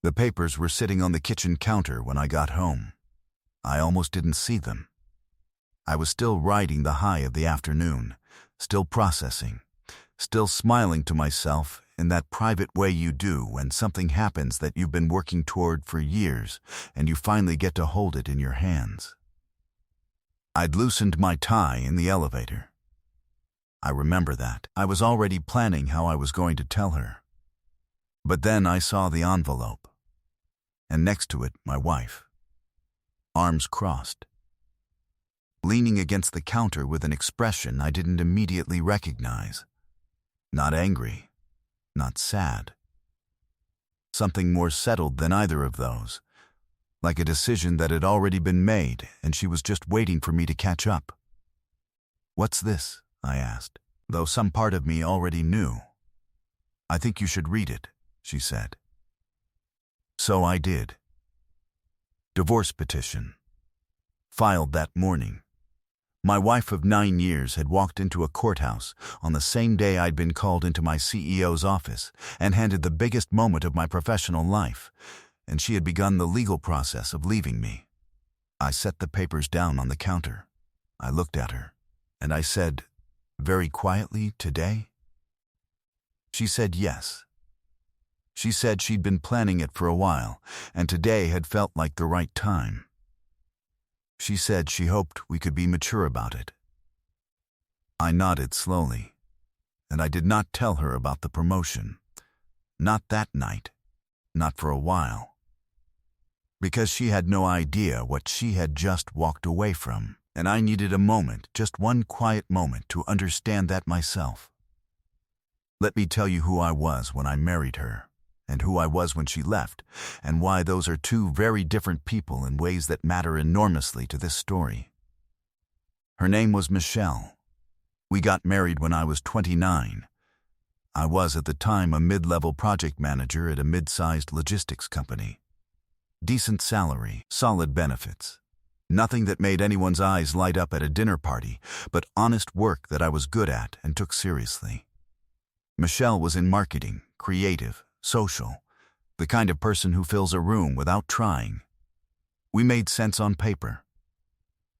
The papers were sitting on the kitchen counter when I got home. I almost didn't see them. I was still riding the high of the afternoon, still processing, still smiling to myself in that private way you do when something happens that you've been working toward for years and you finally get to hold it in your hands. I'd loosened my tie in the elevator. I remember that. I was already planning how I was going to tell her. But then I saw the envelope, and next to it, my wife, arms crossed, leaning against the counter with an expression I didn't immediately recognize. Not angry, not sad. Something more settled than either of those, like a decision that had already been made and she was just waiting for me to catch up. "What's this?" I asked, though some part of me already knew. "I think you should read it," she said. So I did. Divorce petition. Filed that morning. My wife of 9 years had walked into a courthouse on the same day I'd been called into my CEO's office and handed the biggest moment of my professional life, and she had begun the legal process of leaving me. I set the papers down on the counter. I looked at her, and I said, very quietly, "Today?" She said yes. She said she'd been planning it for a while, and today had felt like the right time. She said she hoped we could be mature about it. I nodded slowly, and I did not tell her about the promotion. Not that night, not for a while. Because she had no idea what she had just walked away from, and I needed a moment, just one quiet moment, to understand that myself. Let me tell you who I was when I married her, and who I was when she left, and why those are two very different people in ways that matter enormously to this story. Her name was Michelle. We got married when I was 29. I was at the time a mid-level project manager at a mid-sized logistics company. Decent salary, solid benefits. Nothing that made anyone's eyes light up at a dinner party, but honest work that I was good at and took seriously. Michelle was in marketing, creative, social, the kind of person who fills a room without trying. We made sense on paper.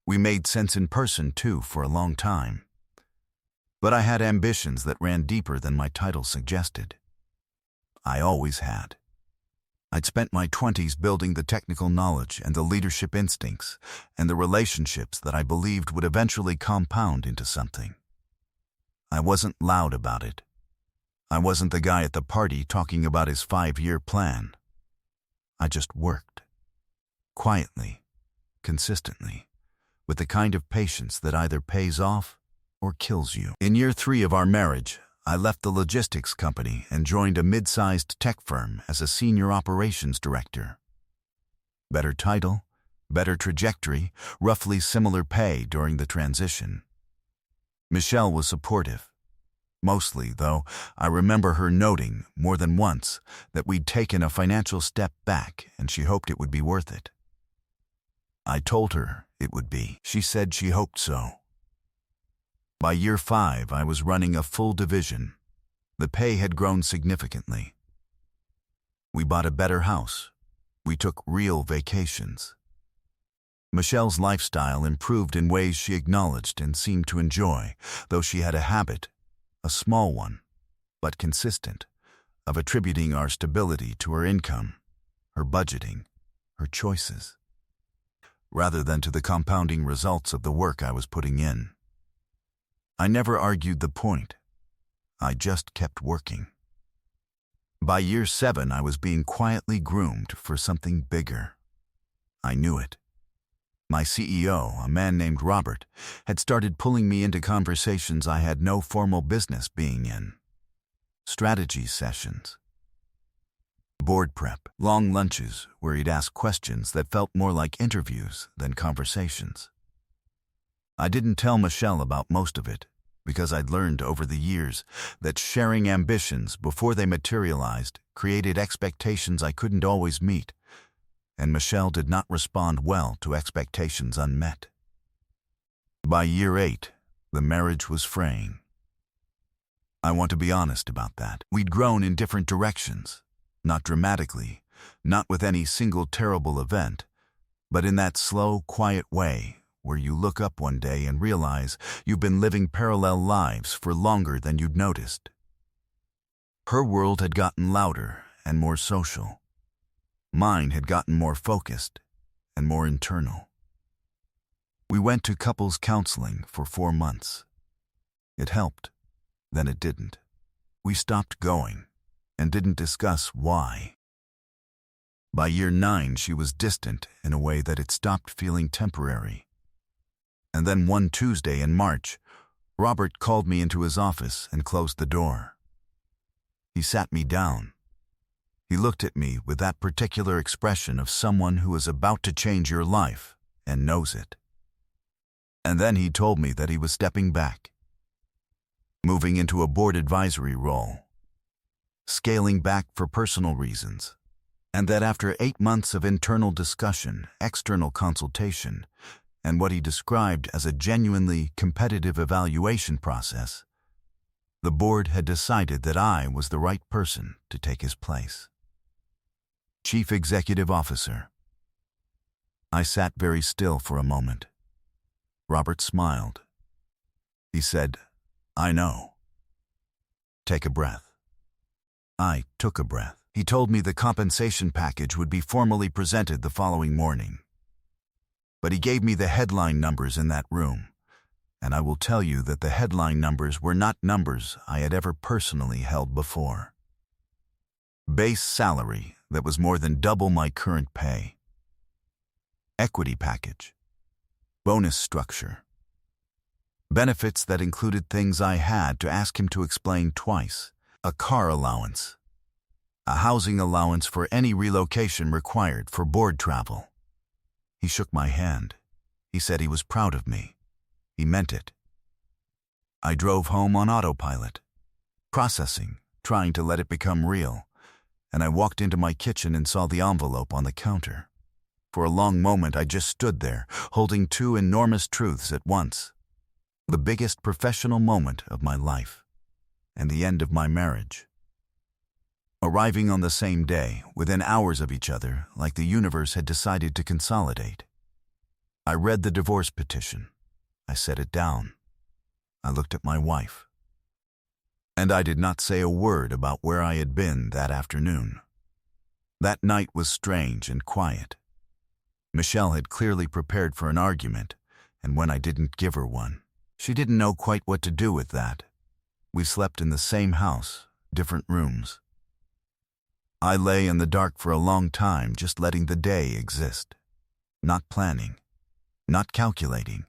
We made sense in person, too, for a long time. But I had ambitions that ran deeper than my title suggested. I always had. I'd spent my 20s building the technical knowledge and the leadership instincts and the relationships that I believed would eventually compound into something. I wasn't loud about it. I wasn't the guy at the party talking about his 5-year plan. I just worked. Quietly, consistently, with the kind of patience that either pays off or kills you. In year 3 of our marriage, I left the logistics company and joined a mid-sized tech firm as a senior operations director. Better title, better trajectory, roughly similar pay during the transition. Michelle was supportive. Mostly, though, I remember her noting, more than once, that we'd taken a financial step back and she hoped it would be worth it. I told her it would be. She said she hoped so. By year 5, I was running a full division. The pay had grown significantly. We bought a better house. We took real vacations. Michelle's lifestyle improved in ways she acknowledged and seemed to enjoy, though she had a habit, a small one, but consistent, of attributing our stability to her income, her budgeting, her choices, rather than to the compounding results of the work I was putting in. I never argued the point. I just kept working. By year 7, I was being quietly groomed for something bigger. I knew it. My CEO, a man named Robert, had started pulling me into conversations I had no formal business being in. Strategy sessions. Board prep, long lunches where he'd ask questions that felt more like interviews than conversations. I didn't tell Michelle about most of it, because I'd learned over the years that sharing ambitions before they materialized created expectations I couldn't always meet, and Michelle did not respond well to expectations unmet. By year 8, the marriage was fraying. I want to be honest about that. We'd grown in different directions, not dramatically, not with any single terrible event, but in that slow, quiet way where you look up one day and realize you've been living parallel lives for longer than you'd noticed. Her world had gotten louder and more social. Mine had gotten more focused and more internal. We went to couples counseling for 4 months. It helped, then it didn't. We stopped going and didn't discuss why. By year 9, she was distant in a way that it stopped feeling temporary. And then one Tuesday in March, Robert called me into his office and closed the door. He sat me down. He looked at me with that particular expression of someone who is about to change your life and knows it. And then he told me that he was stepping back, moving into a board advisory role, scaling back for personal reasons, and that after 8 months of internal discussion, external consultation, and what he described as a genuinely competitive evaluation process, the board had decided that I was the right person to take his place. Chief Executive Officer. I sat very still for a moment. Robert smiled. He said, "I know. Take a breath." I took a breath. He told me the compensation package would be formally presented the following morning. But he gave me the headline numbers in that room, and I will tell you that the headline numbers were not numbers I had ever personally held before. Base salary that was more than double my current pay. Equity package. Bonus structure. Benefits that included things I had to ask him to explain twice. A car allowance. A housing allowance for any relocation required for board travel. He shook my hand. He said he was proud of me. He meant it. I drove home on autopilot, processing, trying to let it become real, and I walked into my kitchen and saw the envelope on the counter. For a long moment I just stood there, holding 2 enormous truths at once. The biggest professional moment of my life, and the end of my marriage. Arriving on the same day, within hours of each other, like the universe had decided to consolidate. I read the divorce petition. I set it down. I looked at my wife. And I did not say a word about where I had been that afternoon. That night was strange and quiet. Michelle had clearly prepared for an argument, and when I didn't give her one, she didn't know quite what to do with that. We slept in the same house, different rooms. I lay in the dark for a long time, just letting the day exist. Not planning, not calculating,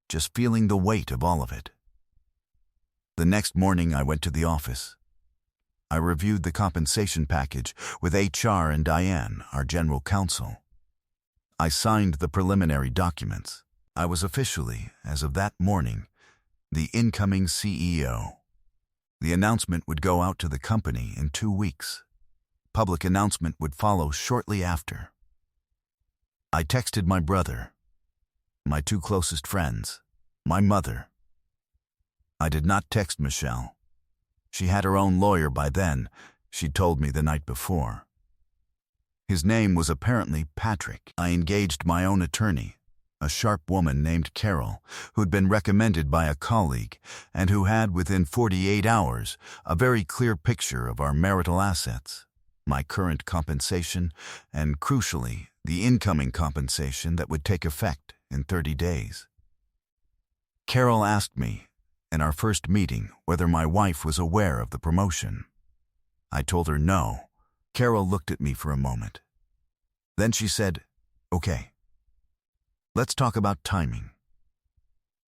just feeling the weight of all of it. The next morning I went to the office. I reviewed the compensation package with HR and Diane, our general counsel. I signed the preliminary documents. I was officially, as of that morning, the incoming CEO. The announcement would go out to the company in 2 weeks. Public announcement would follow shortly after. I texted my brother, my 2 closest friends, my mother. I did not text Michelle. She had her own lawyer by then, she'd told me the night before. His name was apparently Patrick. I engaged my own attorney, a sharp woman named Carol, who'd been recommended by a colleague and who had, within 48 hours, a very clear picture of our marital assets, my current compensation, and crucially, the incoming compensation that would take effect in 30 days. Carol asked me, in our first meeting, whether my wife was aware of the promotion. I told her no. Carol looked at me for a moment. Then she said, "Okay, let's talk about timing."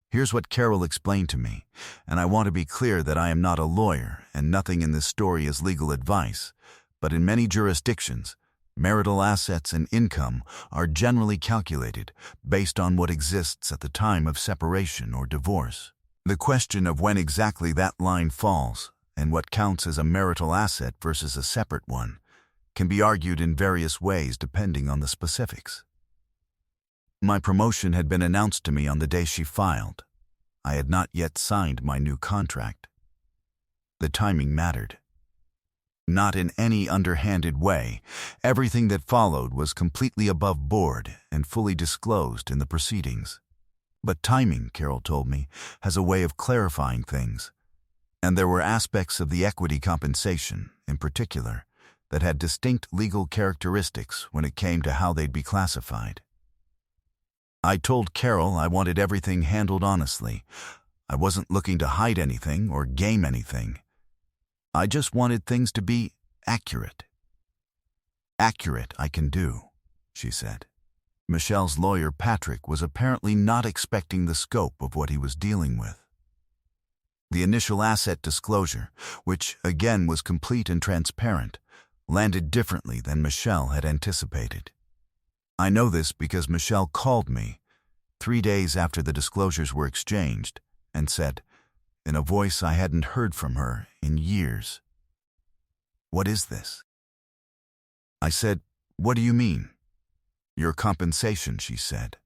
Here's what Carol explained to me, and I want to be clear that I am not a lawyer and nothing in this story is legal advice, but in many jurisdictions, marital assets and income are generally calculated based on what exists at the time of separation or divorce. The question of when exactly that line falls and what counts as a marital asset versus a separate one can be argued in various ways depending on the specifics. My promotion had been announced to me on the day she filed. I had not yet signed my new contract. The timing mattered. Not in any underhanded way. Everything that followed was completely above board and fully disclosed in the proceedings. But timing, Carol told me, has a way of clarifying things. And there were aspects of the equity compensation, in particular, that had distinct legal characteristics when it came to how they'd be classified. I told Carol I wanted everything handled honestly. I wasn't looking to hide anything or game anything. I just wanted things to be accurate. Accurate I can do, she said. Michelle's lawyer, Patrick, was apparently not expecting the scope of what he was dealing with. The initial asset disclosure, which again was complete and transparent, landed differently than Michelle had anticipated. I know this because Michelle called me 3 days after the disclosures were exchanged and said, in a voice I hadn't heard from her in years, "What is this?" I said, "What do you mean?" "Your compensation," she said.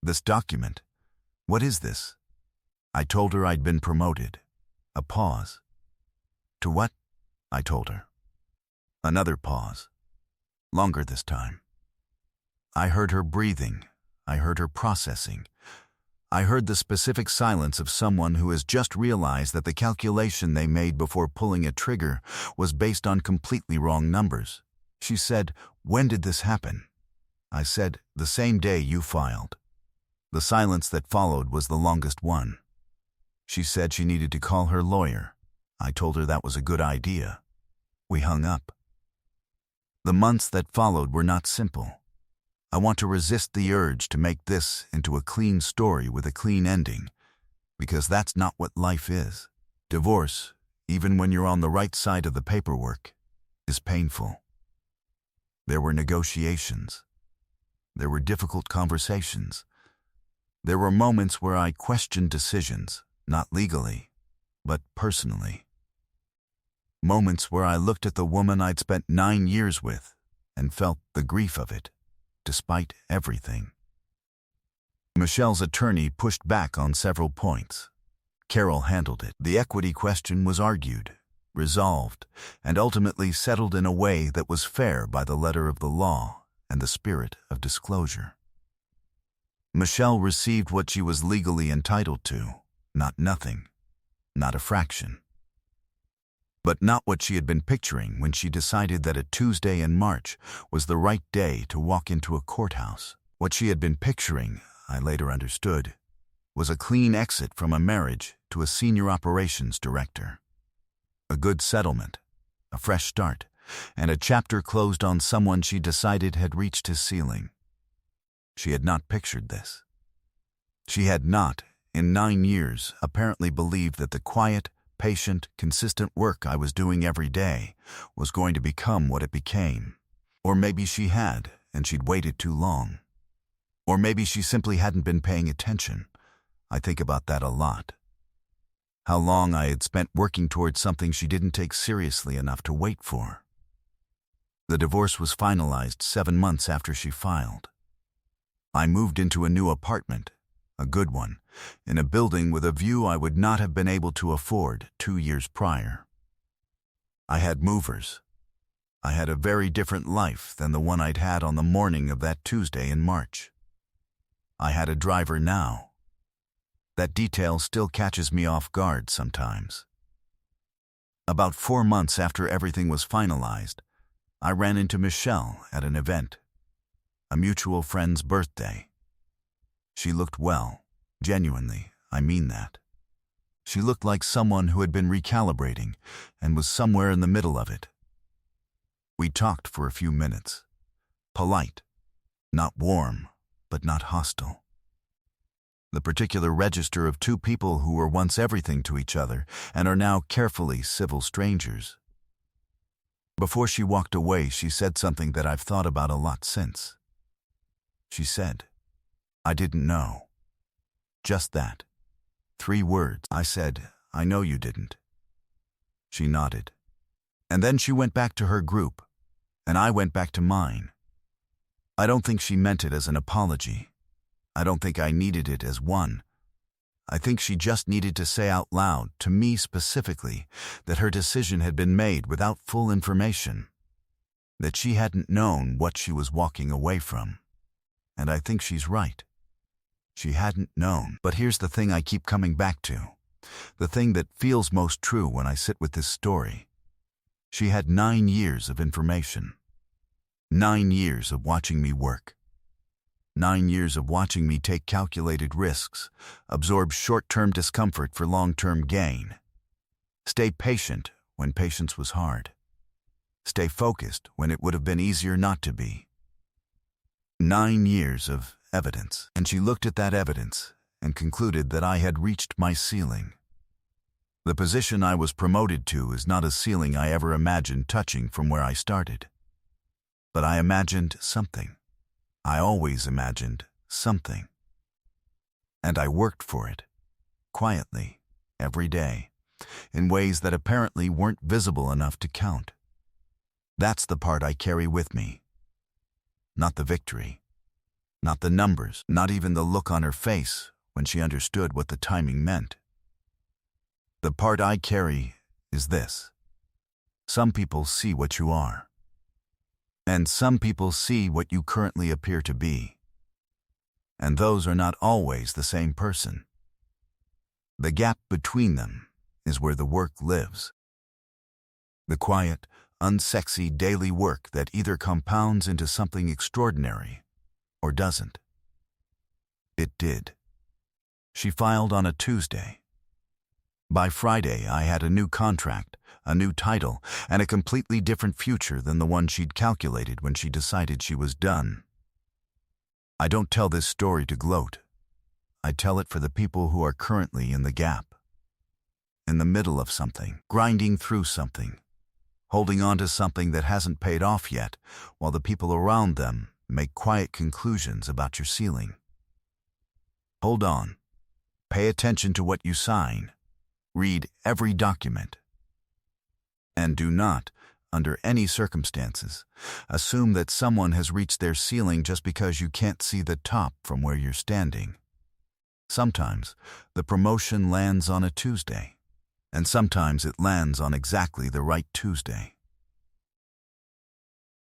"This document. What is this?" I told her I'd been promoted. A pause. "To what?" I told her. Another pause. Longer this time. I heard her breathing. I heard her processing. I heard the specific silence of someone who has just realized that the calculation they made before pulling a trigger was based on completely wrong numbers. She said, "When did this happen?" I said, "The same day you filed." The silence that followed was the longest one. She said she needed to call her lawyer. I told her that was a good idea. We hung up. The months that followed were not simple. I want to resist the urge to make this into a clean story with a clean ending, because that's not what life is. Divorce, even when you're on the right side of the paperwork, is painful. There were negotiations. There were difficult conversations. There were moments where I questioned decisions, not legally, but personally. Moments where I looked at the woman I'd spent 9 years with and felt the grief of it, despite everything. Michelle's attorney pushed back on several points. Carol handled it. The equity question was argued, resolved, and ultimately settled in a way that was fair by the letter of the law and the spirit of disclosure. Michelle received what she was legally entitled to, not nothing, not a fraction. But not what she had been picturing when she decided that a Tuesday in March was the right day to walk into a courthouse. What she had been picturing, I later understood, was a clean exit from a marriage to a senior operations director. A good settlement, a fresh start, and a chapter closed on someone she decided had reached his ceiling. She had not pictured this. She had not, in 9 years, apparently believed that the quiet, patient, consistent work I was doing every day was going to become what it became. Or maybe she had, and she'd waited too long. Or maybe she simply hadn't been paying attention. I think about that a lot. How long I had spent working towards something she didn't take seriously enough to wait for. The divorce was finalized 7 months after she filed. I moved into a new apartment, a good one, in a building with a view I would not have been able to afford 2 years prior. I had movers. I had a very different life than the one I'd had on the morning of that Tuesday in March. I had a driver now. That detail still catches me off guard sometimes. About 4 months after everything was finalized, I ran into Michelle at an event, a mutual friend's birthday. She looked well. Genuinely, I mean that. She looked like someone who had been recalibrating and was somewhere in the middle of it. We talked for a few minutes. Polite. Not warm, but not hostile. The particular register of 2 people who were once everything to each other and are now carefully civil strangers. Before she walked away, she said something that I've thought about a lot since. She said, "I didn't know." Just that. 3 words. I said, "I know you didn't." She nodded. And then she went back to her group, and I went back to mine. I don't think she meant it as an apology. I don't think I needed it as one. I think she just needed to say out loud, to me specifically, that her decision had been made without full information, that she hadn't known what she was walking away from. And I think she's right. She hadn't known. But here's the thing I keep coming back to, the thing that feels most true when I sit with this story. She had 9 years of information. 9 years of watching me work. 9 years of watching me take calculated risks, absorb short-term discomfort for long-term gain. Stay patient when patience was hard. Stay focused when it would have been easier not to be. 9 years of evidence. And she looked at that evidence and concluded that I had reached my ceiling. The position I was promoted to is not a ceiling I ever imagined touching from where I started. But I imagined something. I always imagined something. And I worked for it, quietly, every day, in ways that apparently weren't visible enough to count. That's the part I carry with me. Not the victory, not the numbers, not even the look on her face when she understood what the timing meant. The part I carry is this. Some people see what you are. And some people see what you currently appear to be. And those are not always the same person. The gap between them is where the work lives. The quiet, unsexy daily work that either compounds into something extraordinary or doesn't. It did. She filed on a Tuesday. By Friday, I had a new contract, a new title, and a completely different future than the one she'd calculated when she decided she was done. I don't tell this story to gloat. I tell it for the people who are currently in the gap, in the middle of something, grinding through something, holding on to something that hasn't paid off yet, while the people around them make quiet conclusions about your ceiling. Hold on. Pay attention to what you sign. Read every document. And do not, under any circumstances, assume that someone has reached their ceiling just because you can't see the top from where you're standing. Sometimes the promotion lands on a Tuesday, and sometimes it lands on exactly the right Tuesday.